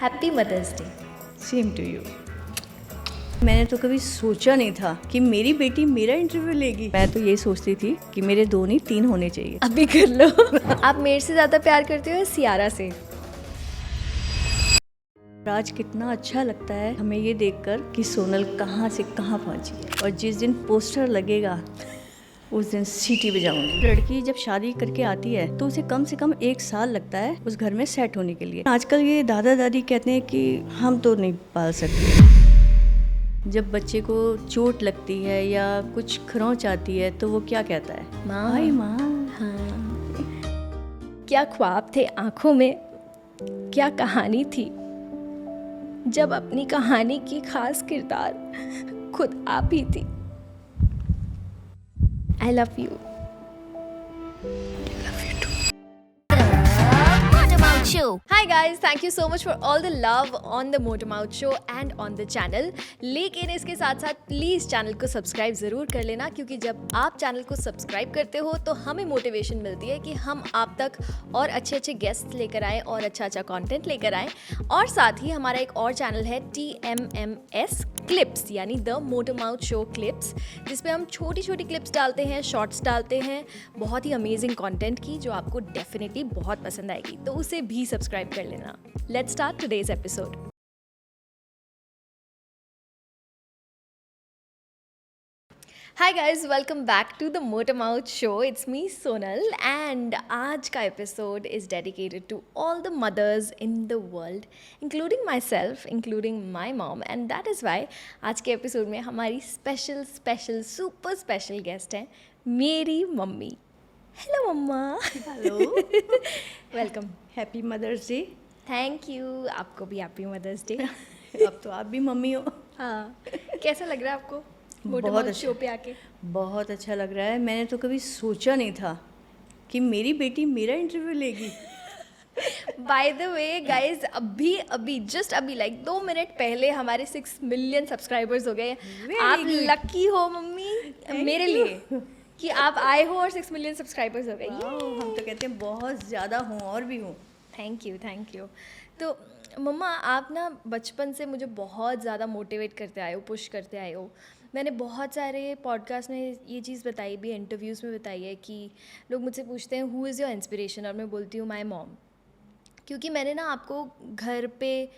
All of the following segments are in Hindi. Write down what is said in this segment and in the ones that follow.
Happy mother's day. Same to you. मैंने तो कभी सोचा नहीं था कि मेरी बेटी मेरा इंटरव्यू लेगी। मैं तो यही सोचती थी कि मेरे 2 नहीं 3 होने चाहिए। अभी कर लो। आप मेरे से ज़्यादा प्यार करते हो या सियारा से? आज कितना अच्छा लगता है हमें ये देखकर कि सोनल कहाँ से कहाँ पहुँची है। और जिस दिन पोस्टर लगेगा उस दिन सीटी बजाऊंगी। लड़की जब शादी करके आती है तो उसे कम से कम 1 साल लगता है उस घर में सेट होने के लिए। आजकल ये दादा दादी कहते हैं कि हम तो नहीं पाल सकते। जब बच्चे को चोट लगती है या कुछ खरोंच आती है तो वो क्या कहता है? माँ। हाय माँ। हाँ। क्या ख्वाब थे आंखों में, क्या कहानी थी, जब अपनी कहानी की खास किरदार खुद आप ही थी। आई love you. Hi guys, thank you so much for all the love on the Motor Mouth Show and on the channel. लेकिन इसके साथ साथ प्लीज़ चैनल को सब्सक्राइब ज़रूर कर लेना, क्योंकि जब आप चैनल को सब्सक्राइब करते हो तो हमें मोटिवेशन मिलती है कि हम आप तक और अच्छे अच्छे गेस्ट लेकर आएँ और अच्छा अच्छा कंटेंट लेकर आएँ। और साथ ही हमारा एक और चैनल है TMMS क्लिप्स, यानी the motor mouth show clips, जिसपे हम छोटी छोटी क्लिप्स डालते हैं, शॉर्ट्स डालते हैं, बहुत ही अमेजिंग कंटेंट की, जो आपको डेफिनेटली बहुत पसंद आएगी, तो उसे भी सब्सक्राइब कर लेना। Let's start today's episode. Hi guys, welcome back to the motor mouth show. It's me Sonal and आज का episode is dedicated to all the mothers in the world, including myself, including my mom, and that is why आज के एपिसोड में हमारी स्पेशल सुपर स्पेशल गेस्ट हैं मेरी mummy. Hello mama. Hello. Welcome. Happy mother's Day. Thank you, आपको भी हैप्पी मदर्स डे। अब तो आप भी मम्मी हो। हाँ, कैसा लग रहा है आपको मोटर बहुत माउथ अच्छा। शो पे आके? बहुत अच्छा लग रहा है। मैंने तो कभी सोचा नहीं था कि मेरी बेटी मेरा इंटरव्यू लेगी। बाय द वे गाइज, अभी जस्ट अभी लाइक 2 मिनट पहले हमारे 6 मिलियन सब्सक्राइबर्स हो गए। Very आप good. लकी हो मम्मी मेरे you. लिए कि आप आए हो और 6 मिलियन सब्सक्राइबर्स हो गए। वाओ, हम तो कहते हैं बहुत ज़्यादा हूँ और भी हूँ। Thank you. तो मम्मा, आप ना बचपन से मुझे बहुत ज़्यादा मोटिवेट करते आए हो, पुश करते आए हो। मैंने बहुत सारे पॉडकास्ट में ये चीज़ बताई भी, इंटरव्यूज़ में बताई है कि लोग मुझसे पूछते हैं हु इज़ योर इंस्पिरेशन, और मैं बोलती हूँ माई मॉम, क्योंकि मैंने ना आपको घर पे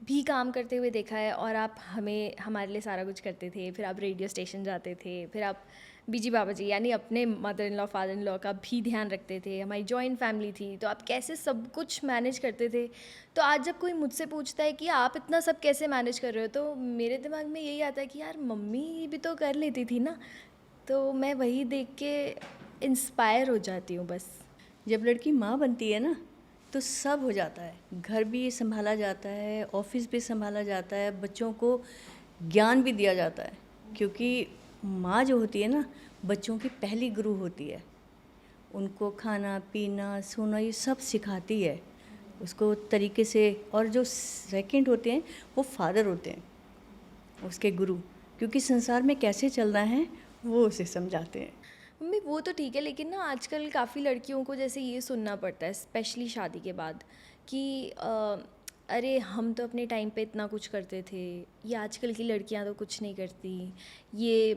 भी काम करते हुए देखा है और आप हमारे लिए सारा कुछ करते थे। फिर आप रेडियो स्टेशन जाते थे, फिर आप बीजी बाबा जी यानी अपने mother in law father in law का भी ध्यान रखते थे। हमारी जॉइंट फैमिली थी, तो आप कैसे सब कुछ मैनेज करते थे। तो आज जब कोई मुझसे पूछता है कि आप इतना सब कैसे मैनेज कर रहे हो, तो मेरे दिमाग में यही आता है कि यार मम्मी भी तो कर लेती थी ना। तो मैं वही देख के इंस्पायर हो जाती हूँ बस। जब लड़की माँ बनती है ना तो सब हो जाता है। घर भी संभाला जाता है, ऑफिस भी संभाला जाता है, बच्चों को ज्ञान भी दिया जाता है, क्योंकि माँ जो होती है ना बच्चों की पहली गुरु होती है। उनको खाना पीना सोना ये सब सिखाती है उसको तरीके से। और जो सेकंड होते हैं वो फादर होते हैं, उसके गुरु, क्योंकि संसार में कैसे चलना है वो उसे समझाते हैं। मम्मी वो तो ठीक है, लेकिन ना आजकल काफ़ी लड़कियों को जैसे ये सुनना पड़ता है, स्पेशली शादी के बाद, कि अरे हम तो अपने टाइम पे इतना कुछ करते थे, ये आजकल की लड़कियां तो कुछ नहीं करती, ये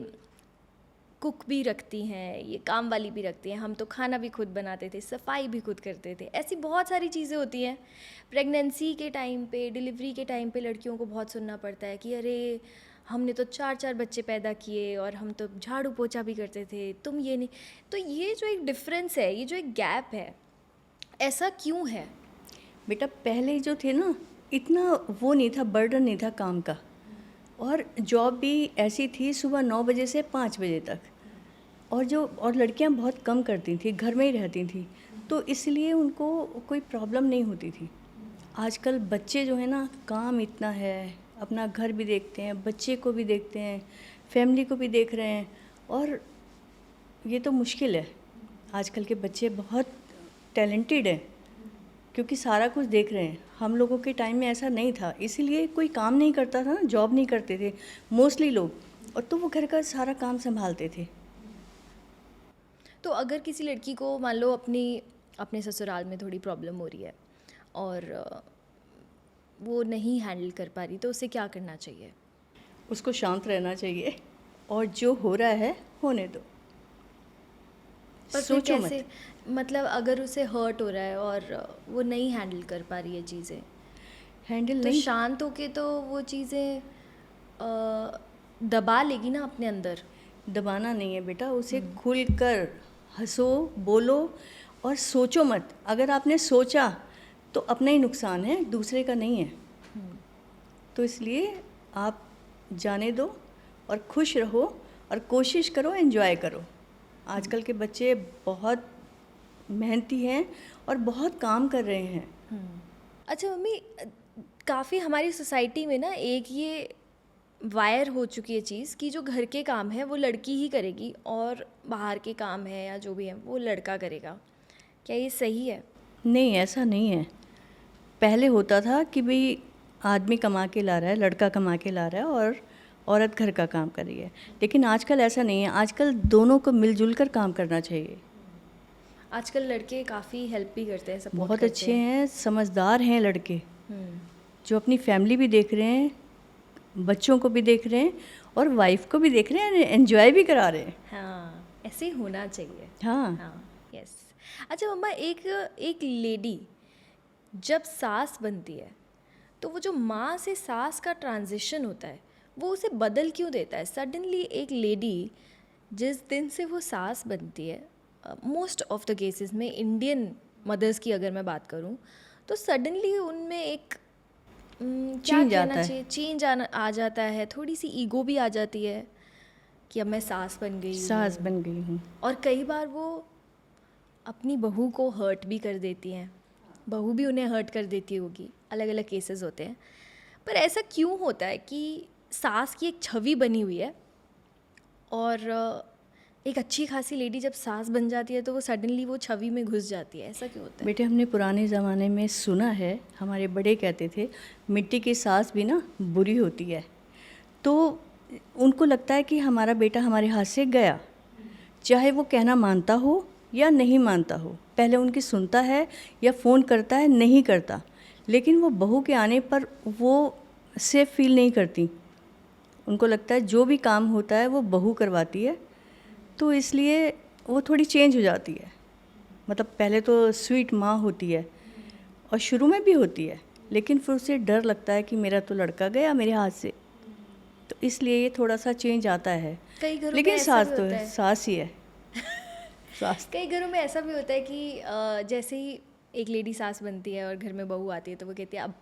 कुक भी रखती हैं, ये काम वाली भी रखती हैं, हम तो खाना भी खुद बनाते थे, सफाई भी खुद करते थे। ऐसी बहुत सारी चीज़ें होती हैं। प्रेगनेंसी के टाइम पे, डिलीवरी के टाइम पे लड़कियों को बहुत सुनना पड़ता है कि अरे हमने तो 4 बच्चे पैदा किए और हम तो झाड़ू पोछा भी करते थे, तुम ये नहीं। तो ये जो एक डिफरेंस है, ये जो एक गैप है, ऐसा क्यों है? बेटा पहले जो थे ना इतना वो नहीं था, बर्डन नहीं था काम का। और जॉब भी ऐसी थी सुबह 9 बजे से 5 बजे तक। और लड़कियां बहुत कम करती थी, घर में ही रहती थी, तो इसलिए उनको कोई प्रॉब्लम नहीं होती थी। आजकल बच्चे जो है ना काम इतना है, अपना घर भी देखते हैं, बच्चे को भी देखते हैं, फैमिली को भी देख रहे हैं। और ये तो मुश्किल है। आजकल के बच्चे बहुत टैलेंटेड हैं क्योंकि सारा कुछ देख रहे हैं। हम लोगों के टाइम में ऐसा नहीं था, इसीलिए कोई काम नहीं करता था ना, जॉब नहीं करते थे मोस्टली लोग, और तो वो घर का सारा काम संभालते थे। तो अगर किसी लड़की को मान लो अपने ससुराल में थोड़ी प्रॉब्लम हो रही है और वो नहीं हैंडल कर पा रही, तो उसे क्या करना चाहिए? उसको शांत रहना चाहिए और जो हो रहा है होने दो, पर फिर सोचो कैसे, मत। मतलब अगर उसे हर्ट हो रहा है और वो नहीं हैंडल कर पा रही है चीज़ें, हैंडल तो नहीं, शांत होके तो वो चीज़ें दबा लेगी ना अपने अंदर। दबाना नहीं है बेटा, उसे खुल कर हंसो, बोलो और सोचो मत। अगर आपने सोचा तो अपना ही नुकसान है, दूसरे का नहीं है। तो इसलिए आप जाने दो और खुश रहो और कोशिश करो, एंजॉय करो। आजकल के बच्चे बहुत मेहनती हैं और बहुत काम कर रहे हैं। अच्छा मम्मी, काफ़ी हमारी सोसाइटी में ना एक ये वायर हो चुकी है चीज़ कि जो घर के काम है वो लड़की ही करेगी और बाहर के काम है या जो भी है वो लड़का करेगा। क्या ये सही है? नहीं, ऐसा नहीं है। पहले होता था कि भाई आदमी कमा के ला रहा है, लड़का कमा के ला रहा है और औरत घर का काम कर रही है। लेकिन आजकल ऐसा नहीं है, आजकल दोनों को मिलजुल कर काम करना चाहिए। आजकल लड़के काफ़ी हेल्प भी करते हैं, सपोर्ट बहुत करते अच्छे हैं। हैं, समझदार हैं लड़के, हम्म। जो अपनी फैमिली भी देख रहे हैं, बच्चों को भी देख रहे हैं और वाइफ को भी देख रहे हैं, एंजॉय भी करा रहे हैं। हाँ, ऐसे ही होना चाहिए। हाँ, हाँ, यस। अच्छा मम्मा, एक एक लेडी जब सास बनती है तो वो जो माँ से सास का ट्रांजिशन होता है वो उसे बदल क्यों देता है? सडनली एक लेडी जिस दिन से वो सास बनती है, मोस्ट ऑफ द केसेस में इंडियन मदर्स की अगर मैं बात करूँ, तो सडनली उनमें एक क्या चेंज कहना आता है। चाहिए, चेंज आना आ जाता है, थोड़ी सी ईगो भी आ जाती है कि अब मैं सास बन गई सास हूँ। बन गई हूँ। और कई बार वो अपनी बहू को हर्ट भी कर देती हैं, बहू भी उन्हें हर्ट कर देती होगी, अलग अलग केसेस होते हैं। पर ऐसा क्यों होता है कि सास की एक छवि बनी हुई है और एक अच्छी खासी लेडी जब सास बन जाती है तो वो सडनली वो छवि में घुस जाती है? ऐसा क्यों होता है? बेटे, हमने पुराने ज़माने में सुना है, हमारे बड़े कहते थे मिट्टी की सास भी ना बुरी होती है। तो उनको लगता है कि हमारा बेटा हमारे हाथ से गया, चाहे वो कहना मानता हो या नहीं मानता हो। पहले उनकी सुनता है या फ़ोन करता है, नहीं करता, लेकिन वो बहू के आने पर वो सेफ फील नहीं करती। उनको लगता है जो भी काम होता है वो बहू करवाती है, तो इसलिए वो थोड़ी चेंज हो जाती है। मतलब पहले तो स्वीट माँ होती है और शुरू में भी होती है, लेकिन फिर उसे डर लगता है कि मेरा तो लड़का गया मेरे हाथ से, तो इसलिए ये थोड़ा सा चेंज आता है। कई घरों में लेकिन ऐसा भी सास तो होता है, है। सास ही है। सास। कई घरों में ऐसा भी होता है कि जैसे ही एक लेडी सास बनती है और घर में बहू आती है तो वो कहती है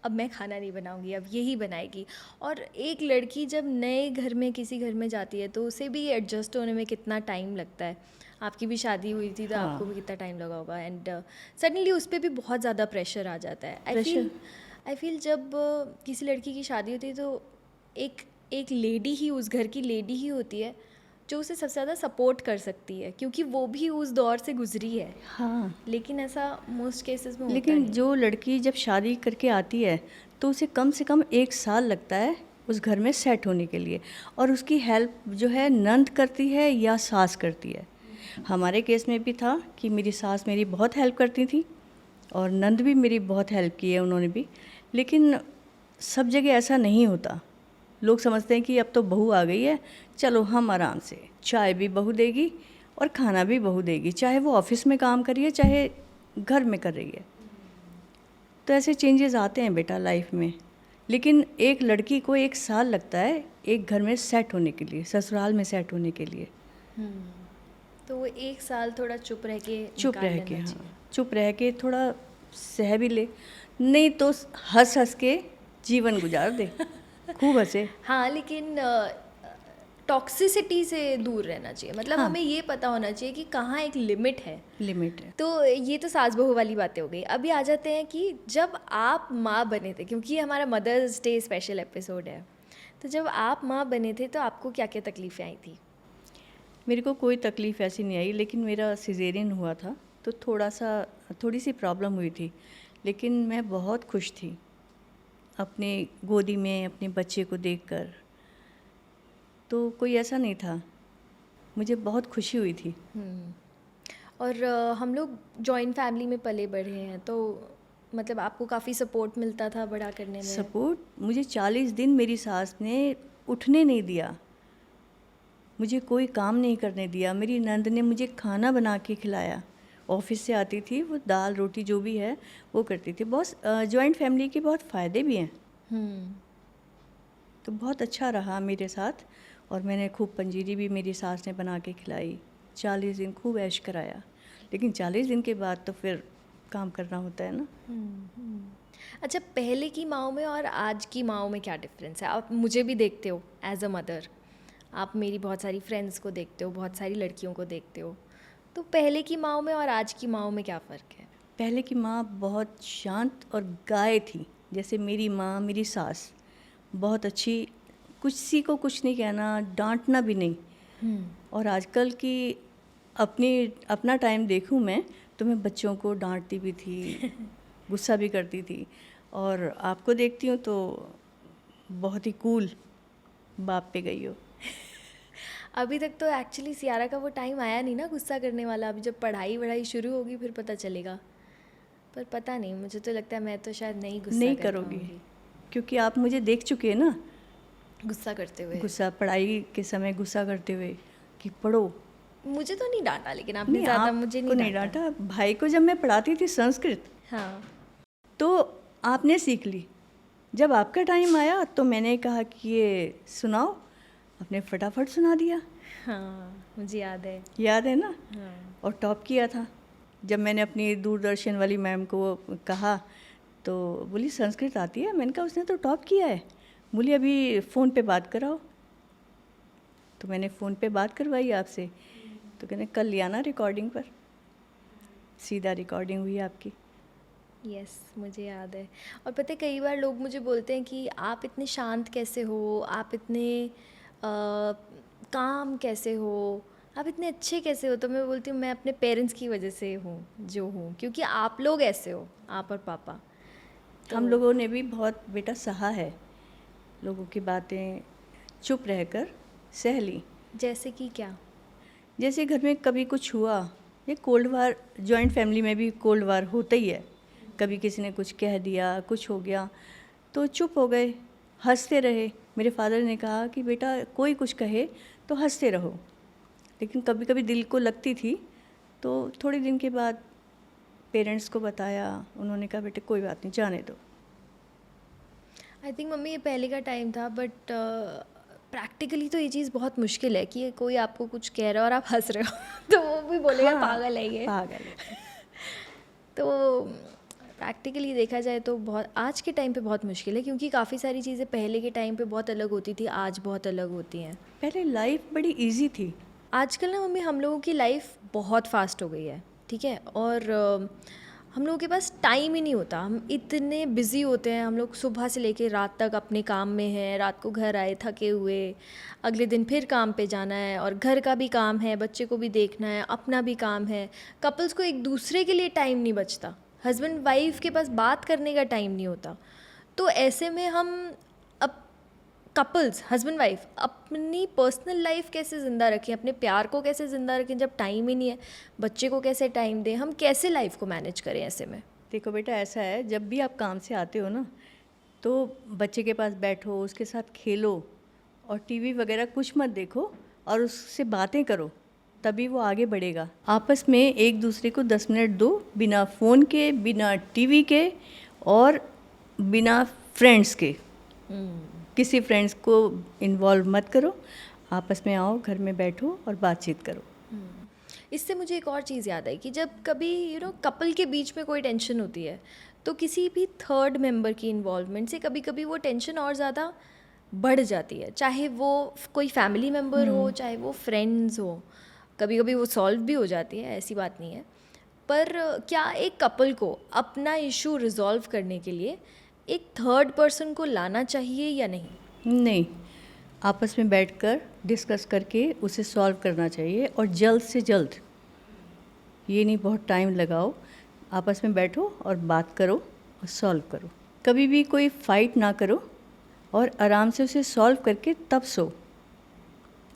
अब मैं खाना नहीं बनाऊंगी, अब यही बनाएगी। और एक लड़की जब नए घर में किसी घर में जाती है तो उसे भी एडजस्ट होने में कितना टाइम लगता है। आपकी भी शादी हुई थी तो हाँ। आपको भी कितना टाइम लगा होगा, एंड सडनली उस पर भी बहुत ज़्यादा प्रेशर आ जाता है। आई फील जब किसी लड़की की शादी होती है तो एक एक लेडी ही, उस घर की लेडी ही होती है जो उसे सबसे ज़्यादा सपोर्ट कर सकती है, क्योंकि वो भी उस दौर से गुजरी है। हाँ, लेकिन ऐसा मोस्ट केसेस में होता लेकिन नहीं। जो लड़की जब शादी करके आती है तो उसे कम से कम 1 साल लगता है उस घर में सेट होने के लिए, और उसकी हेल्प जो है नंद करती है या सास करती है। हमारे केस में भी था कि मेरी सास मेरी बहुत हेल्प करती थी और नंद भी मेरी बहुत हेल्प की है उन्होंने भी। लेकिन सब जगह ऐसा नहीं होता। लोग समझते हैं कि अब तो बहू आ गई है, चलो हम आराम से, चाय भी बहू देगी और खाना भी बहू देगी, चाहे वो ऑफिस में काम करिए चाहे घर में कर रही है। तो ऐसे चेंजेस आते हैं बेटा लाइफ में। लेकिन एक लड़की को 1 साल लगता है एक घर में सेट होने के लिए, ससुराल में सेट होने के लिए। तो वो 1 साल थोड़ा चुप रह के चुप निकाल रह के, लेना हाँ, चाहिए। चुप रह के थोड़ा सह भी ले, नहीं तो हंस हंस के जीवन गुजार दे, खूब हंसे। हाँ, लेकिन टॉक्सिसिटी से दूर रहना चाहिए। मतलब हाँ, हमें ये पता होना चाहिए कि कहाँ एक लिमिट है। लिमिट है। तो ये तो सास बहू वाली बातें हो गई। अभी आ जाते हैं कि जब आप माँ बने थे, क्योंकि ये हमारा मदर्स डे स्पेशल एपिसोड है, तो जब आप माँ बने थे तो आपको क्या क्या तकलीफ़ें आई थी? मेरे को कोई तकलीफ़ ऐसी नहीं आई, लेकिन मेरा सिजेरियन हुआ था तो थोड़ी सी प्रॉब्लम हुई थी। लेकिन मैं बहुत खुश थी अपने गोदी में अपने बच्चे को देखकर, तो कोई ऐसा नहीं था, मुझे बहुत खुशी हुई थी। और हम लोग जॉइंट फैमिली में पले बढ़े हैं, तो मतलब आपको काफ़ी सपोर्ट मिलता था बड़ा करने में? सपोर्ट, मुझे 40 दिन मेरी सास ने उठने नहीं दिया, मुझे कोई काम नहीं करने दिया। मेरी नंद ने मुझे खाना बना के खिलाया। ऑफिस से आती थी, वो दाल रोटी जो भी है वो करती थी। बहुत जॉइंट फैमिली के बहुत फ़ायदे भी हैं। हम्म। तो बहुत अच्छा रहा मेरे साथ। और मैंने खूब पंजीरी भी मेरी सास ने बना के खिलाई। 40 दिन खूब ऐश कराया। लेकिन 40 दिन के बाद तो फिर काम करना होता है ना। अच्छा, पहले की माँओं में और आज की माँओं में क्या डिफरेंस है? आप मुझे भी देखते हो एज अ मदर, आप मेरी बहुत सारी फ्रेंड्स को देखते हो, बहुत सारी लड़कियों को देखते हो, तो पहले की माँओं में और आज की माँओं में क्या फ़र्क है? पहले की माँ बहुत शांत और गाय थी। जैसे मेरी माँ, मेरी सास बहुत अच्छी, किसी को कुछ नहीं कहना, डांटना भी नहीं। और आजकल की अपना टाइम देखूं मैं तो मैं बच्चों को डांटती भी थी, गुस्सा भी करती थी। और आपको देखती हूँ तो बहुत ही कूल बाप पे गई हो। अभी तक तो एक्चुअली सियारा का वो टाइम आया नहीं ना गुस्सा करने वाला। अभी जब पढ़ाई वढ़ाई शुरू होगी फिर पता चलेगा। पर पता नहीं, मुझे तो लगता है मैं तो शायद नहीं गुस्सा नहीं कर करोगी, पाऊँगी क्योंकि आप मुझे देख चुके हैं ना, गुस्सा करते हुए। गुस्सा पढ़ाई के समय गुस्सा करते हुए कि पढ़ो। मुझे तो नहीं डांटा, लेकिन आपने नहीं, ज़्यादा मुझे आपको नहीं नहीं डांटा। डांटा। भाई को जब मैं पढ़ाती थी संस्कृत हाँ। तो आपने सीख ली। जब आपका टाइम आया तो मैंने कहा कि ये सुनाओ, आपने फटाफट सुना दिया। हाँ, मुझे याद है। याद है ना। हाँ। और टॉप किया था। जब मैंने अपनी दूरदर्शन वाली मैम को कहा तो बोली संस्कृत आती है। मैंने कहा उसने तो टॉप किया है। बोली अभी फ़ोन पे बात कराओ। तो मैंने फ़ोन पे बात करवाई आपसे। तो कहने कल लिया ना रिकॉर्डिंग पर, सीधा रिकॉर्डिंग हुई आपकी। यस, मुझे याद है। और पता है कई बार लोग मुझे बोलते हैं कि आप इतने शांत कैसे हो, आप इतने काम कैसे हो, आप इतने अच्छे कैसे हो? तो मैं बोलती हूँ मैं अपने पेरेंट्स की वजह से हूँ जो हूँ, क्योंकि आप लोग ऐसे हो, आप और पापा। हम तो लोगों ने भी बहुत बेटा सहा है, लोगों की बातें चुप रहकर सह ली। जैसे कि क्या? जैसे घर में कभी कुछ हुआ, ये कोल्ड वार, जॉइंट फैमिली में भी कोल्ड वार होता ही है। कभी किसी ने कुछ कह दिया, कुछ हो गया तो चुप हो गए, हंसते रहे। मेरे फादर ने कहा कि बेटा कोई कुछ कहे तो हंसते रहो। लेकिन कभी कभी दिल को लगती थी तो थोड़े दिन के बाद पेरेंट्स को बताया, उन्होंने कहा बेटे कोई बात नहीं, जाने दो। आई थिंक मम्मी ये पहले का टाइम था, बट प्रैक्टिकली तो ये चीज़ बहुत मुश्किल है कि कोई आपको कुछ कह रहा है और आप हंस रहे हो तो वो भी बोलेगा हाँ, पागल है ये। पागल है। तो प्रैक्टिकली देखा जाए तो बहुत आज के टाइम पे बहुत मुश्किल है, क्योंकि काफ़ी सारी चीज़ें पहले के टाइम पे बहुत अलग होती थी, आज बहुत अलग होती हैं। पहले लाइफ बड़ी इजी थी। आजकल ना मम्मी हम लोगों की लाइफ बहुत फास्ट हो गई है, ठीक है? और हम लोगों के पास टाइम ही नहीं होता, हम इतने बिज़ी होते हैं। हम लोग सुबह से लेके रात तक अपने काम में हैं, रात को घर आए थके हुए, अगले दिन फिर काम पे जाना है, और घर का भी काम है, बच्चे को भी देखना है, अपना भी काम है। कपल्स को एक दूसरे के लिए टाइम नहीं बचता, हस्बैंड वाइफ के पास बात करने का टाइम नहीं होता। तो ऐसे में हम अब कपल्स, हस्बैंड वाइफ, अपनी पर्सनल लाइफ कैसे ज़िंदा रखें, अपने प्यार को कैसे ज़िंदा रखें जब टाइम ही नहीं है? बच्चे को कैसे टाइम दें? हम कैसे लाइफ को मैनेज करें ऐसे में? देखो बेटा, ऐसा है जब भी आप काम से आते हो ना तो बच्चे के पास बैठो, उसके साथ खेलो और टीवी वगैरह कुछ मत देखो और उससे बातें करो, तभी वो आगे बढ़ेगा। आपस में एक दूसरे को 10 मिनट दो, बिना फ़ोन के, बिना टीवी के और बिना फ्रेंड्स के। किसी फ्रेंड्स को इन्वॉल्व मत करो, आपस में आओ, घर में बैठो और बातचीत करो। इससे मुझे एक और चीज़ याद आई कि जब कभी कपल के बीच में कोई टेंशन होती है तो किसी भी थर्ड मेंबर की इन्वॉल्वमेंट से कभी कभी वो टेंशन और ज़्यादा बढ़ जाती है, चाहे वो कोई फैमिली मेंबर हो, चाहे वो फ्रेंड्स हो। कभी कभी वो सॉल्व भी हो जाती है, ऐसी बात नहीं है। पर क्या एक कपल को अपना इशू रिजॉल्व करने के लिए एक थर्ड पर्सन को लाना चाहिए या नहीं? नहीं, आपस में बैठकर डिस्कस करके उसे सॉल्व करना चाहिए और जल्द से जल्द। ये नहीं बहुत टाइम लगाओ, आपस में बैठो और बात करो और सॉल्व करो। कभी भी कोई फाइट ना करो और आराम से उसे सॉल्व करके तब सो,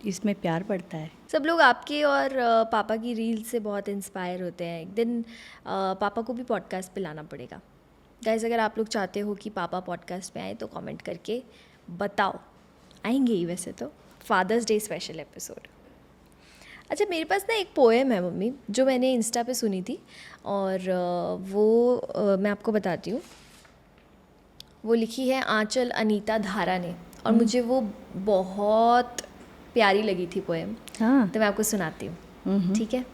इसमें प्यार बढ़ता है। सब लोग आपके और पापा की रील से बहुत इंस्पायर होते हैं। एक दिन पापा को भी पॉडकास्ट पे लाना पड़ेगा। गाइस, अगर आप लोग चाहते हो कि पापा पॉडकास्ट पे आए तो कमेंट करके बताओ, आएंगे ही वैसे तो। Father's Day special episode. अच्छा, मेरे पास ना एक पोएम है मम्मी, जो मैंने इंस्टा पे सुनी थी, और मैं आपको बताती हूँ। वो लिखी है आंचल अनीता धारा ने, और मुझे वो बहुत प्यारी लगी थी पोएम, हाँ। तो मैं आपको सुनाती हूँ, ठीक है।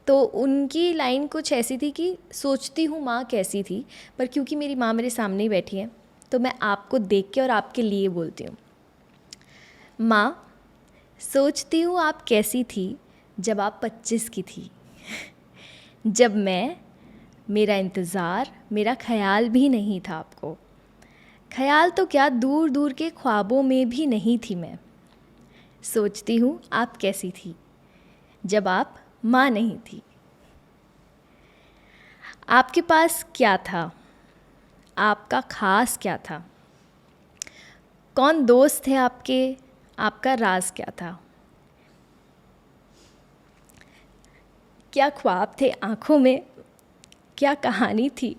तो उनकी लाइन कुछ ऐसी थी कि सोचती हूँ माँ कैसी थी, पर क्योंकि मेरी माँ मेरे सामने ही बैठी है तो मैं आपको देख के और आपके लिए बोलती हूँ। माँ, सोचती हूँ आप कैसी थी जब आप 25 की थी, जब मेरा इंतज़ार, मेरा ख्याल भी नहीं था आपको। ख्याल तो क्या, दूर दूर के ख्वाबों में भी नहीं थी मैं। सोचती हूँ आप कैसी थी जब आप माँ नहीं थी। आपके पास क्या था, आपका ख़ास क्या था, कौन दोस्त थे आपके, आपका राज क्या था। क्या ख्वाब थे आँखों में, क्या कहानी थी,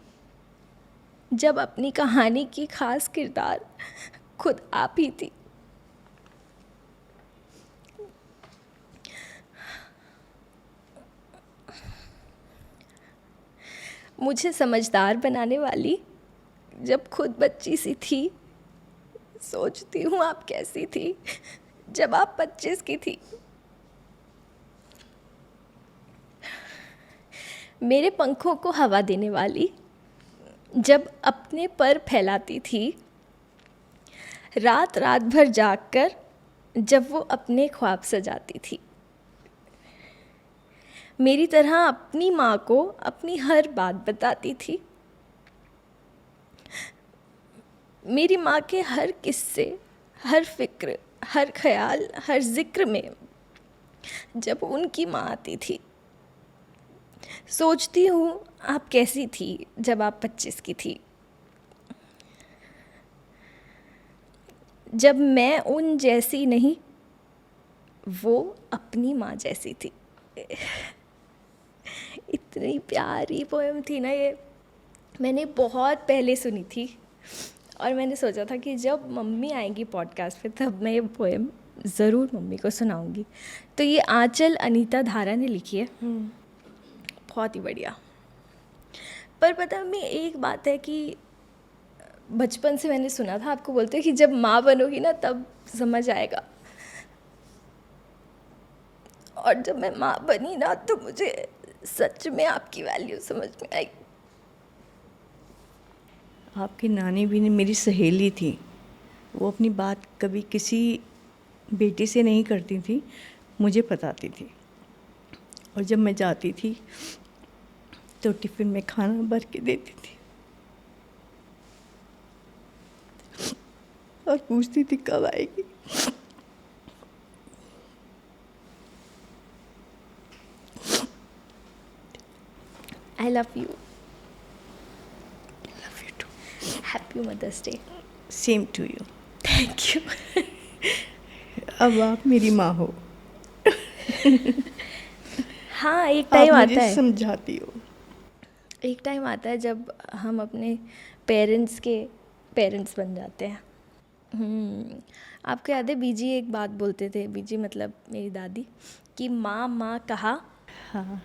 जब अपनी कहानी की ख़ास किरदार खुद आप ही थी। मुझे समझदार बनाने वाली जब खुद बच्ची सी थी। सोचती हूँ आप कैसी थी जब आप 25 की थी। मेरे पंखों को हवा देने वाली जब अपने पर फैलाती थी। रात रात भर जागकर जब वो अपने ख्वाब सजाती थी। मेरी तरह अपनी माँ को अपनी हर बात बताती थी। मेरी माँ के हर किस्से, हर फिक्र, हर ख्याल, हर जिक्र में जब उनकी माँ आती थी। सोचती हूँ आप कैसी थी जब आप 25 की थी, जब मैं उन जैसी नहीं, वो अपनी माँ जैसी थी। इतनी प्यारी पोएम थी ना ये, मैंने बहुत पहले सुनी थी, और मैंने सोचा था कि जब मम्मी आएंगी पॉडकास्ट पे तब मैं ये पोएम ज़रूर मम्मी को सुनाऊंगी। तो ये आंचल अनीता धारा ने लिखी है, बहुत ही बढ़िया। पर पता है मम्मी, एक बात है कि बचपन से मैंने सुना था आपको बोलते कि जब माँ बनोगी ना तब समझ आएगा, और जब मैं माँ बनी ना तो मुझे सच में आपकी वैल्यू समझ में आई। आपकी नानी भी मेरी सहेली थी। वो अपनी बात कभी किसी बेटी से नहीं करती थी, मुझे बताती थी। और जब मैं जाती थी तो टिफ़िन में खाना भर के देती थी और पूछती थी कब आएगी। I love you. Love you too. Happy mother's day. Same to you. Thank you. अब आप मेरी माँ हो। हाँ, एक आप टाइम आता मुझे है, समझाती हो। एक टाइम आता है जब हम अपने पेरेंट्स के पेरेंट्स बन जाते हैं। आपको याद है बीजी एक बात बोलते थे, बीजी मतलब मेरी दादी, कि माँ माँ कहा हाँ।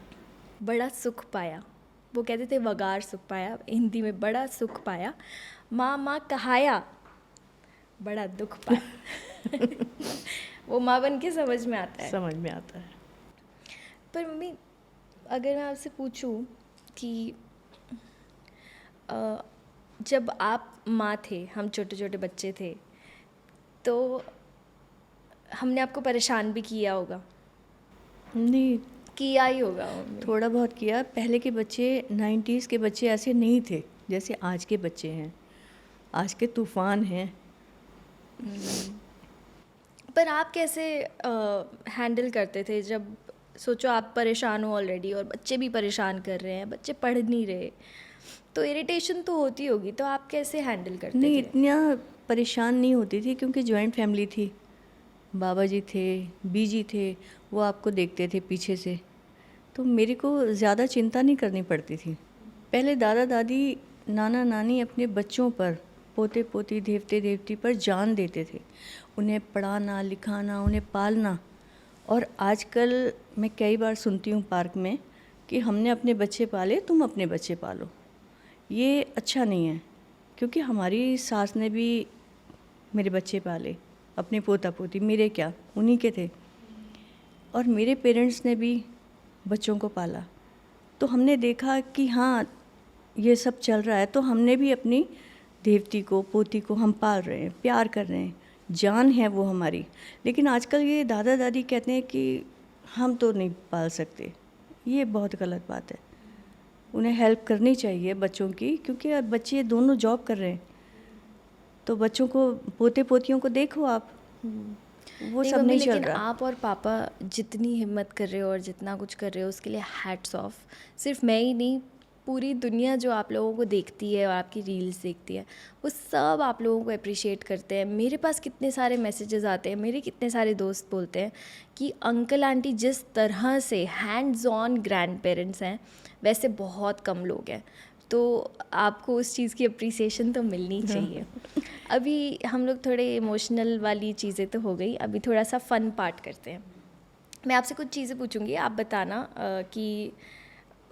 बड़ा सुख पाया। वो कहते थे वगार सुख पाया, हिंदी में बड़ा सुख पाया। माँ माँ कहाया बड़ा दुख पाया। वो माँ बन के समझ में आता है। समझ में आता है। पर मम्मी, अगर मैं आपसे पूछूं कि जब आप माँ थे, हम छोटे छोटे बच्चे थे, तो हमने आपको परेशान भी किया होगा, नहीं, किया ही होगा मम्मी। थोड़ा बहुत किया। पहले के बच्चे 90s के बच्चे ऐसे नहीं थे जैसे आज के बच्चे हैं। आज के तूफ़ान हैं। पर आप कैसे हैंडल करते थे जब सोचो आप परेशान हो ऑलरेडी और बच्चे भी परेशान कर रहे हैं, बच्चे पढ़ नहीं रहे, तो इरिटेशन तो होती होगी, तो आप कैसे हैंडल करते नहीं, थे? इतना परेशान नहीं होती थी क्योंकि जॉइंट फैमिली थी। बाबा जी थे, बीजी थे, वो आपको देखते थे पीछे से, तो मेरे को ज़्यादा चिंता नहीं करनी पड़ती थी। पहले दादा दादी नाना नानी अपने बच्चों पर, पोते पोती, देवते देवती पर जान देते थे, उन्हें पढ़ाना लिखाना, उन्हें पालना। और आजकल मैं कई बार सुनती हूँ पार्क में कि हमने अपने बच्चे पाले, तुम अपने बच्चे पालो। ये अच्छा नहीं है, क्योंकि हमारी सास ने भी मेरे बच्चे पाले, अपने पोता पोती, मेरे क्या, उन्हीं के थे। और मेरे पेरेंट्स ने भी बच्चों को पाला, तो हमने देखा कि हाँ ये सब चल रहा है, तो हमने भी अपनी देवती को, पोती को हम पाल रहे हैं, प्यार कर रहे हैं, जान है वो हमारी। लेकिन आजकल ये दादा दादी कहते हैं कि हम तो नहीं पाल सकते। ये बहुत गलत बात है। उन्हें हेल्प करनी चाहिए बच्चों की, क्योंकि अब बच्चे दोनों जॉब कर रहे हैं, तो बच्चों को, पोते पोतियों को देखो आप, वो नहीं सब मम्मी, नहीं चल लेकिन रहा। आप और पापा जितनी हिम्मत कर रहे हो और जितना कुछ कर रहे हो उसके लिए हैट्स ऑफ। सिर्फ मैं ही नहीं, पूरी दुनिया जो आप लोगों को देखती है और आपकी रील्स देखती है, वो सब आप लोगों को अप्रिशिएट करते हैं। मेरे पास कितने सारे मैसेजेस आते हैं, मेरे कितने सारे दोस्त बोलते हैं कि अंकल आंटी जिस तरह से हैंड्स ऑन ग्रैंड पेरेंट्स हैं, वैसे बहुत कम लोग हैं। तो आपको उस चीज़ की अप्रिसिएशन तो मिलनी चाहिए। अभी हम लोग थोड़े इमोशनल वाली चीज़ें तो हो गई, अभी थोड़ा सा फ़न पार्ट करते हैं। मैं आपसे कुछ चीज़ें पूछूंगी, आप बताना कि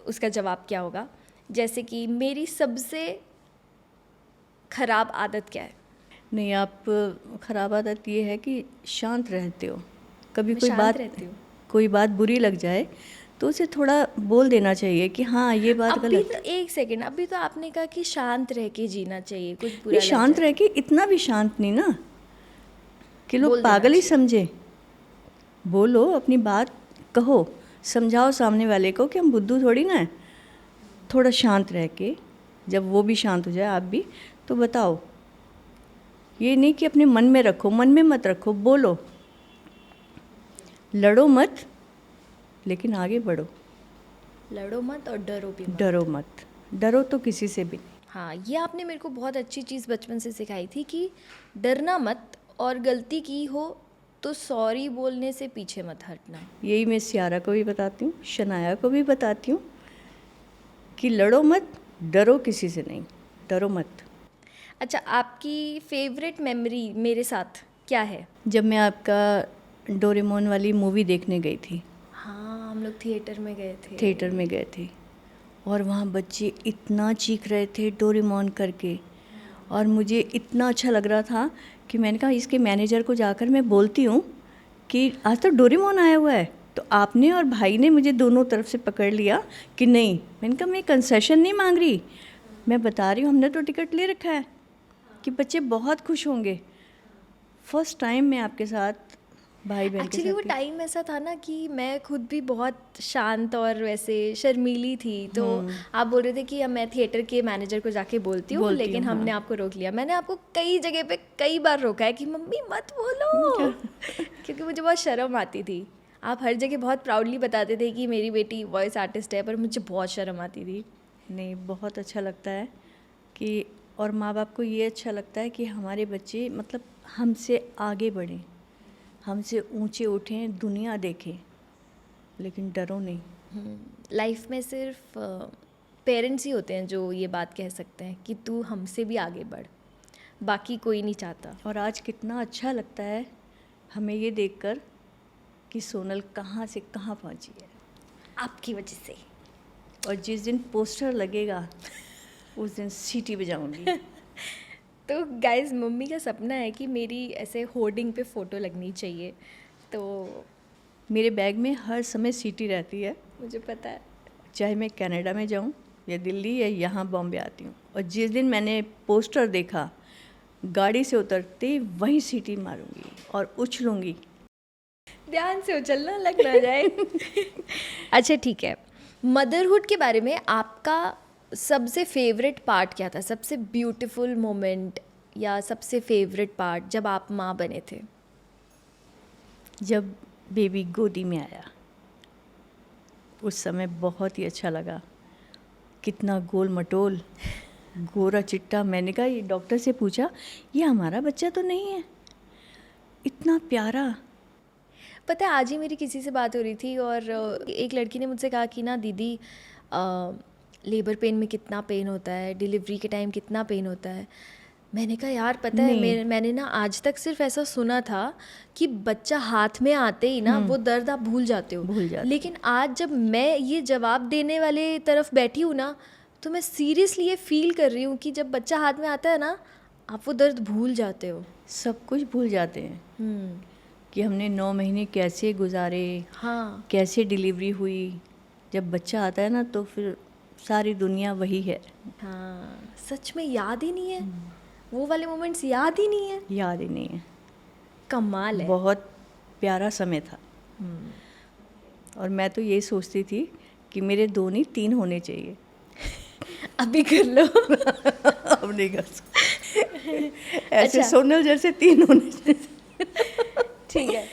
उसका जवाब क्या होगा। जैसे कि मेरी सबसे ख़राब आदत क्या है? नहीं, आप, ख़राब आदत ये है कि शांत रहते हो। कभी मैं कोई शांत बात, रहती हूँ। कोई बात बुरी लग जाए तो उसे थोड़ा बोल देना चाहिए कि हाँ ये बात अभी गलत तो है। एक सेकंड, अभी तो आपने कहा कि शांत रह के जीना चाहिए, कुछ नहीं, बुरा लग शांत जाए रह के, इतना भी शांत नहीं ना कि लोग बोल देना पागल ही चाहिए। समझे। बोलो, अपनी बात कहो, समझाओ सामने वाले को कि हम बुद्धू थोड़ी ना है। थोड़ा शांत रह के, जब वो भी शांत हो जाए, आप भी, तो बताओ। ये नहीं कि अपने मन में रखो, मन में मत रखो, बोलो। लड़ो मत, लेकिन आगे बढ़ो। लड़ो मत और डरो भी मत। डरो मत, डरो तो किसी से भी नहीं। हाँ, ये आपने मेरे को बहुत अच्छी चीज़ बचपन से सिखाई थी कि डरना मत, और गलती की हो तो सॉरी बोलने से पीछे मत हटना। यही मैं सियारा को भी बताती हूँ, शनाया को भी बताती हूँ कि लड़ो मत, डरो किसी से नहीं, डरो मत। अच्छा, आपकी फेवरेट मेमोरी मेरे साथ क्या है? जब मैं आपका डोरेमोन वाली मूवी देखने गई थी, हाँ, हम लोग थिएटर में गए थे। थिएटर में गए थे, और वहाँ बच्चे इतना चीख रहे थे डोरेमोन करके, और मुझे इतना अच्छा लग रहा था कि मैंने कहा इसके मैनेजर को जाकर मैं बोलती हूँ कि आज तो डोरेमोन आया हुआ है। तो आपने और भाई ने मुझे दोनों तरफ से पकड़ लिया कि नहीं। मैंने कहा मैं कंसेशन नहीं मांग रही, मैं बता रही हूँ हमने तो टिकट ले रखा है, कि बच्चे बहुत खुश होंगे। फर्स्ट टाइम मैं आपके साथ, भाई बहन के एक्चुअली वो साथ टाइम ऐसा था ना कि मैं खुद भी बहुत शांत और वैसे शर्मीली थी, तो आप बोल रहे थे कि अब मैं थिएटर के मैनेजर को जाके बोलती हूँ, बोलती लेकिन हूँ, हमने हाँ। आपको रोक लिया। मैंने आपको कई जगह पे कई बार रोका है कि मम्मी मत बोलो क्योंकि मुझे बहुत शर्म आती थी। आप हर जगह बहुत प्राउडली बताते थे कि मेरी बेटी वॉइस आर्टिस्ट है, पर मुझे बहुत शर्म आती थी। नहीं, बहुत अच्छा लगता है कि, और माँ बाप को ये अच्छा लगता है कि हमारे बच्चे मतलब हमसे आगे बढ़ें, हमसे ऊंचे उठें, दुनिया देखें, लेकिन डरो नहीं। लाइफ में सिर्फ पेरेंट्स ही होते हैं जो ये बात कह सकते हैं कि तू हमसे भी आगे बढ़, बाकी कोई नहीं चाहता। और आज कितना अच्छा लगता है हमें ये देखकर कि सोनल कहाँ से कहाँ पहुँची है। आपकी वजह से। और जिस दिन पोस्टर लगेगा उस दिन सीटी बजाऊंगी। तो गाइस, मम्मी का सपना है कि मेरी ऐसे होर्डिंग पे फ़ोटो लगनी चाहिए, तो मेरे बैग में हर समय सीटी रहती है, मुझे पता है। चाहे मैं कनाडा में जाऊं या दिल्ली या यहाँ बॉम्बे आती हूँ। और जिस दिन मैंने पोस्टर देखा, गाड़ी से उतरते ही वहीं सीटी मारूंगी और उछलूंगी। ध्यान से उछलना, लग ना जाए। अच्छा ठीक है, मदरहुड के बारे में आपका सबसे फेवरेट पार्ट क्या था? सबसे ब्यूटीफुल मोमेंट या सबसे फेवरेट पार्ट जब आप माँ बने थे? जब बेबी गोदी में आया, उस समय बहुत ही अच्छा लगा। कितना गोल मटोल, गोरा चिट्टा। मैंने कहा, ये डॉक्टर से पूछा, ये हमारा बच्चा तो नहीं है, इतना प्यारा। पता है, आज ही मेरी किसी से बात हो रही थी और एक लड़की ने मुझसे कहा कि ना दीदी, लेबर पेन में कितना पेन होता है, डिलीवरी के टाइम कितना पेन होता है। मैंने कहा यार पता है, मैंने ना आज तक सिर्फ ऐसा सुना था कि बच्चा हाथ में आते ही ना वो दर्द आप भूल जाते हो, लेकिन आज जब मैं ये जवाब देने वाले तरफ बैठी हूँ ना, तो मैं सीरियसली ये फील कर रही हूँ कि जब बच्चा हाथ में आता है ना, आप वो दर्द भूल जाते हो, सब कुछ भूल जाते हैं कि हमने 9 महीने कैसे गुजारे, हाँ कैसे डिलीवरी हुई। जब बच्चा आता है ना तो फिर सारी दुनिया वही है। हाँ, सच में याद ही नहीं है, वो वाले मोमेंट्स याद ही नहीं है। याद ही नहीं है। कमाल है। बहुत प्यारा समय था। और मैं तो ये सोचती थी कि मेरे 2 नहीं 3 होने चाहिए। अभी कर लो। अब नहीं कर सकते। ऐसे सोनल जैसे 3 होने चाहिए। ठीक है।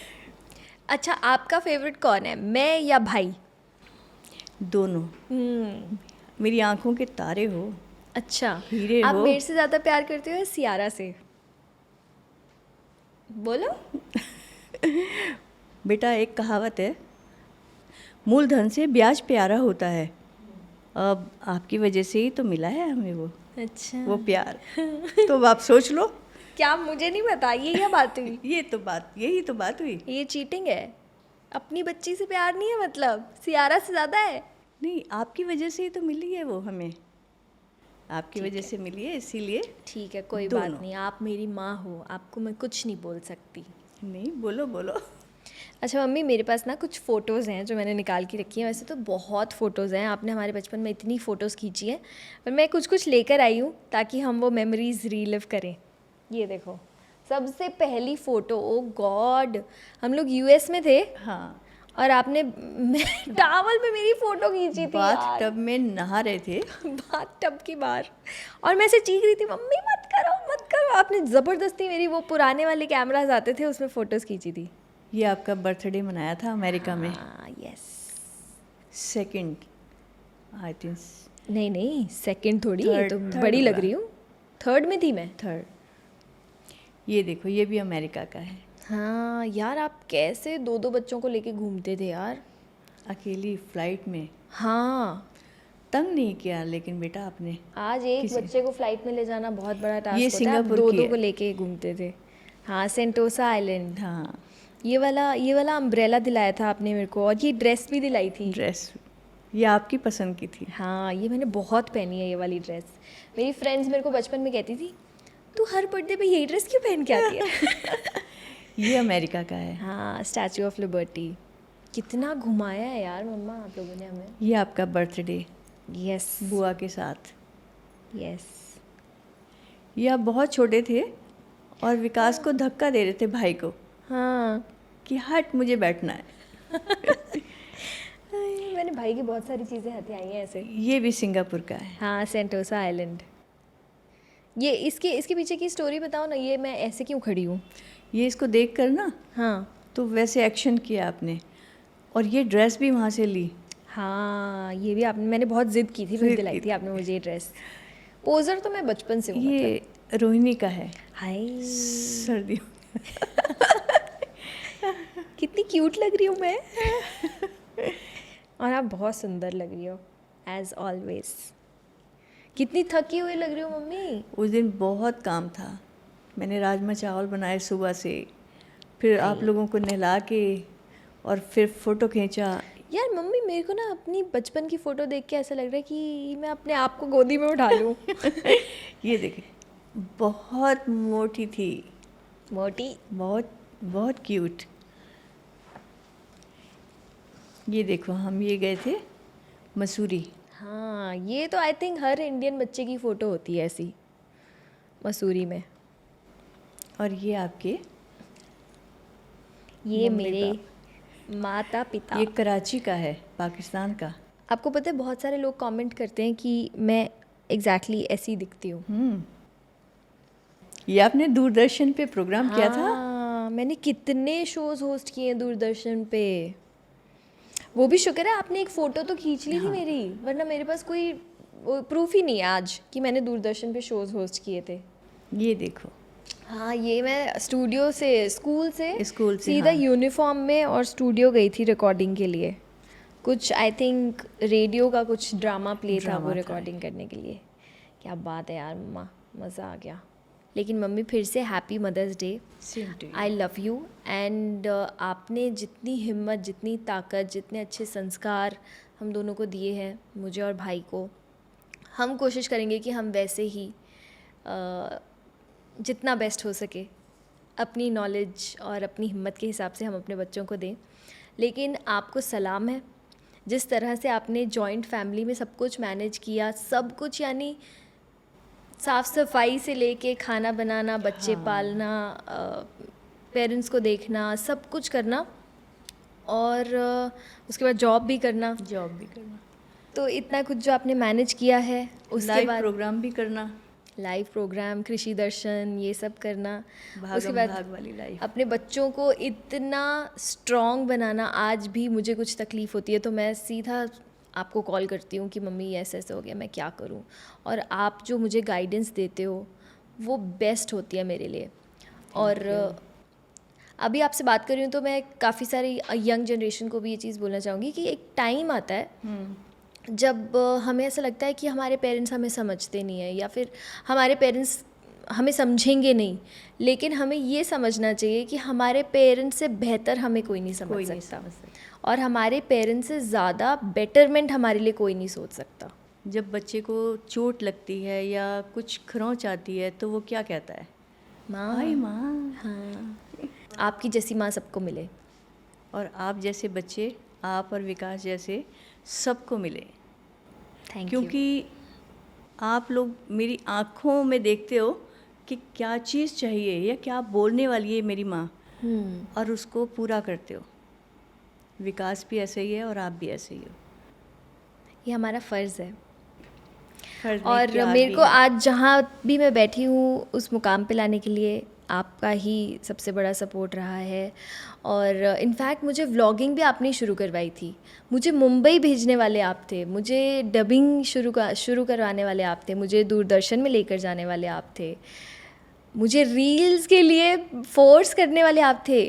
अच्छा, आपका फेवरेट कौन है, मैं या भाई? दोनों। मेरी आंखों के तारे हो। अच्छा, हीरे आप हो। मेरे से ज़्यादा प्यार करते हो या सियारा से? बोलो। बेटा, एक कहावत है, मूलधन से ब्याज प्यारा होता है। अब आपकी वजह से ही तो मिला है हमें वो अच्छा, प्यार। तो अब आप सोच लो। क्या मुझे नहीं पता, ये क्या बात हुई? यही तो बात हुई। ये चीटिंग है। अपनी बच्ची से प्यार नहीं है, मतलब सियारा से ज़्यादा है। नहीं, आपकी वजह से ही तो मिली है वो हमें, आपकी ठीक वजह है। से मिली है, इसीलिए। ठीक है, कोई दोनों। बात नहीं, आप मेरी माँ हो, आपको मैं कुछ नहीं बोल सकती। नहीं, बोलो बोलो। अच्छा मम्मी, मेरे पास ना कुछ फ़ोटोज़ हैं जो मैंने निकाल के रखी हैं। वैसे तो बहुत फ़ोटोज़ हैं, आपने हमारे बचपन में इतनी फ़ोटोज़ खींची हैं, पर मैं कुछ कुछ लेकर आई हूँ ताकि हम वो मेमोरीज़ रीलिव करें। ये देखो, सबसे पहली फ़ोटो, ओ गॉड, हम लोग यूएस में थे हाँ, और आपने टावल में मेरी फ़ोटो खींची थी बाथ यार। टब में नहा रहे थे। बाथ टब की बार, और मैं ऐसे चीख रही थी, मम्मी मत करो मत करो। आपने ज़बरदस्ती मेरी, वो पुराने वाले कैमराज आते थे उसमें फ़ोटोज़ खींची थी। ये आपका बर्थडे मनाया था अमेरिका में। यस। Second, I think. नहीं, सेकंड थोड़ी, Third- तो third बड़ी लग होगा। रही हूँ। थर्ड में थी मैं। थर्ड। ये देखो, ये भी अमेरिका का है। हाँ यार, आप कैसे 2-2 बच्चों को लेके घूमते थे यार। अकेली फ्लाइट में। हाँ, तंग नहीं किया लेकिन बेटा आपने। आज एक किसी- बच्चे को फ्लाइट में ले जाना बहुत बड़ा ये टास्क होता है, आप सिंगापुर की 2-2 है। को लेके घूमते थे। हाँ, सेंटोसा आइलैंड। हाँ, ये वाला अम्ब्रेला दिलाया था आपने मेरे को, और ये ड्रेस भी दिलाई थी। ड्रेस ये आपकी पसंद की थी। हाँ, ये मैंने बहुत पहनी है ये वाली ड्रेस। मेरी फ्रेंड्स मेरे को बचपन में कहती थी, तू हर बर्थडे पे यही ड्रेस क्यों पहन के आती है? ये अमेरिका का है। हाँ, स्टैचू ऑफ लिबर्टी। कितना घुमाया है यार मम्मा आप लोगों ने हमें। ये आपका बर्थडे यस बुआ के साथ। यस। ये आप बहुत छोटे थे और विकास को धक्का दे रहे थे, भाई को, हाँ, कि हट, मुझे बैठना है। मैंने भाई की बहुत सारी चीज़ें हथियाई हैं ऐसे। ये भी सिंगापुर का है। हाँ, सेंटोसा आइलैंड। ये इसके पीछे की स्टोरी बताओ ना, ये मैं ऐसे क्यों खड़ी हूँ? ये इसको देख कर ना, हाँ तो वैसे एक्शन किया आपने, और ये ड्रेस भी वहाँ से ली। हाँ, ये भी आपने, मैंने बहुत जिद की थी, फिर जिद दिलाई की थी आपने मुझे ये ड्रेस। पोजर तो मैं बचपन से हूँ। ये रोहिणी का है। हाय, सर्दियों। कितनी क्यूट लग रही हूँ मैं। और आप बहुत सुंदर लग रही हो एज ऑलवेज। कितनी थकी हुई लग रही हो मम्मी। उस दिन बहुत काम था, मैंने राजमा चावल बनाए सुबह से, फिर आप लोगों को नहला के, और फिर फ़ोटो खींचा। यार मम्मी, मेरे को ना अपनी बचपन की फ़ोटो देख के ऐसा लग रहा है कि मैं अपने आप को गोदी में उठा लूँ। ये देखिए, बहुत मोटी थी, मोटी। बहुत बहुत क्यूट। ये देखो, हम ये गए थे मसूरी। हाँ, ये तो आई थिंक हर इंडियन बच्चे की फ़ोटो होती है ऐसी, मसूरी में। और ये आपके ये मम्मी मेरे माता पिता। ये कराची का है, पाकिस्तान का। आपको पता है, बहुत सारे लोग कमेंट करते हैं कि मैं एग्जैक्टली ऐसी दिखती हूँ। ये आपने दूरदर्शन पे प्रोग्राम किया था। हाँ, मैंने कितने शोज होस्ट किए हैं दूरदर्शन पे। वो भी शुक्र है आपने एक फ़ोटो तो खींच ली थी मेरी, वरना मेरे पास कोई प्रूफ ही नहीं है आज कि मैंने दूरदर्शन पे शोज होस्ट किए थे। ये देखो, हाँ, ये मैं स्टूडियो से, स्कूल से स्कूल से, सीधा हाँ। यूनिफॉर्म में और स्टूडियो गई थी रिकॉर्डिंग के लिए। कुछ आई थिंक रेडियो का कुछ ड्रामा प्ले था वो ड्रामा था। रिकॉर्डिंग करने के लिए। क्या बात है यार मम्मा, मज़ा आ गया। लेकिन मम्मी फिर से happy mother's day. Same to I love you and आपने जितनी हिम्मत, जितनी ताकत, जितने अच्छे संस्कार हम दोनों को दिए हैं, मुझे और भाई को, हम कोशिश करेंगे कि हम वैसे ही जितना बेस्ट हो सके अपनी नॉलेज और अपनी हिम्मत के हिसाब से हम अपने बच्चों को दें। लेकिन आपको सलाम है, जिस तरह से आपने जॉइंट फैमिली में सब कुछ मैनेज किया, सब कुछ यानी साफ़ सफाई से लेके खाना बनाना, बच्चे पालना, पेरेंट्स को देखना, सब कुछ करना और उसके बाद जॉब भी करना। तो इतना कुछ जो आपने मैनेज किया है, उसके लाइव बाद प्रोग्राम भी करना, लाइव प्रोग्राम, कृषि दर्शन, ये सब करना, उसके भागम बाद भाग वाली लाइफ। अपने बच्चों को इतना स्ट्रॉन्ग बनाना। आज भी मुझे कुछ तकलीफ़ होती है तो मैं सीधा आपको कॉल करती हूँ कि मम्मी ऐसे ऐसे हो गया, मैं क्या करूँ, और आप जो मुझे गाइडेंस देते हो वो बेस्ट होती है मेरे लिए। और अभी आपसे बात कर रही हूँ तो मैं काफ़ी सारी यंग जनरेशन को भी ये चीज़ बोलना चाहूँगी कि एक टाइम आता है जब हमें ऐसा लगता है कि हमारे पेरेंट्स हमें समझते नहीं है या फिर हमारे पेरेंट्स हमें समझेंगे नहीं, लेकिन हमें ये समझना चाहिए कि हमारे पेरेंट्स से बेहतर हमें कोई नहीं समझ सकता और हमारे पेरेंट्स से ज़्यादा बेटरमेंट हमारे लिए कोई नहीं सोच सकता। जब बच्चे को चोट लगती है या कुछ खरोंच आती है तो वो क्या कहता है? माँ, हाय माँ। हाँ, आपकी जैसी माँ सबको मिले। और आप जैसे बच्चे, आप और विकास जैसे सबको मिले, थैंक यू। क्योंकि आप लोग मेरी आँखों में देखते हो कि क्या चीज़ चाहिए या क्या बोलने वाली है मेरी माँ, और उसको पूरा करते हो। विकास भी ऐसे ही है और आप भी ऐसे ही हो। ये हमारा फ़र्ज़ है। फर्ज नहीं, और प्यार मेरे भी को है। आज जहाँ भी मैं बैठी हूँ उस मुकाम पे लाने के लिए आपका ही सबसे बड़ा सपोर्ट रहा है। और इनफैक्ट मुझे व्लॉगिंग भी आपने शुरू करवाई थी। मुझे मुंबई भेजने वाले आप थे, मुझे डबिंग शुरू करवाने वाले आप थे, मुझे दूरदर्शन में लेकर जाने वाले आप थे, मुझे रील्स के लिए फोर्स करने वाले आप थे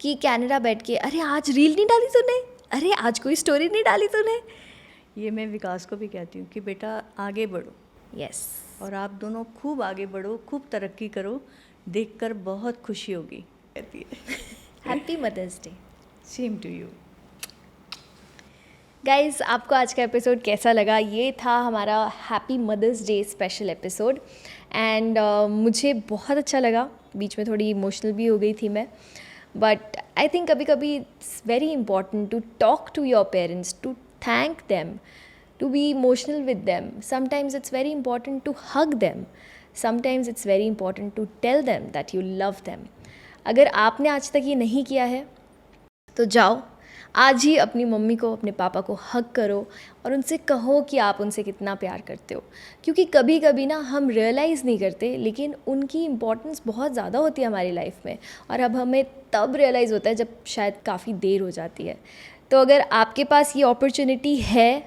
कि कनाडा बैठ के, अरे आज रील नहीं डाली तूने, अरे आज कोई स्टोरी नहीं डाली तूने। ये मैं विकास को भी कहती हूँ कि बेटा आगे बढ़ो, यस, और आप दोनों खूब आगे बढ़ो, खूब तरक्की करो, देखकर बहुत खुशी होगी, कहती है। Happy mother's day. Same to you. Guys, आपको आज का एपिसोड कैसा लगा? ये था हमारा happy mother's Day special episode and मुझे बहुत अच्छा लगा। बीच में थोड़ी इमोशनल भी हो गई थी मैं, बट आई थिंक कभी कभी it's very important to talk to your parents, to thank them, to be emotional with them. Sometimes it's very important to hug them. Sometimes it's very important to tell them that you love them. अगर आपने आज तक ये नहीं किया है तो जाओ आज ही अपनी मम्मी को, अपने पापा को हग करो और उनसे कहो कि आप उनसे कितना प्यार करते हो। क्योंकि कभी कभी ना हम रियलाइज़ नहीं करते, लेकिन उनकी इम्पोर्टेंस बहुत ज़्यादा होती है हमारी लाइफ में, और अब हमें तब रियलाइज़ होता है जब शायद काफ़ी देर हो जाती है। तो अगर आपके पास ये अपॉर्चुनिटी है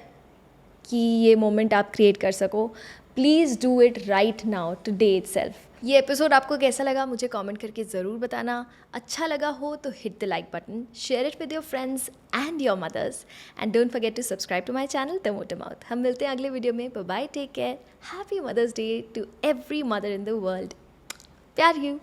कि ये मोमेंट आप क्रिएट कर सको, please do it right now, today itself. ये एपिसोड आपको कैसा लगा मुझे कमेंट करके ज़रूर बताना। अच्छा लगा हो तो hit the like button, share it with your friends and your mothers, and don't forget to subscribe to my channel the motor mouth. हम मिलते हैं अगले वीडियो में। Bye bye, take care, happy mother's Day to every mother in the world. प्यार यू।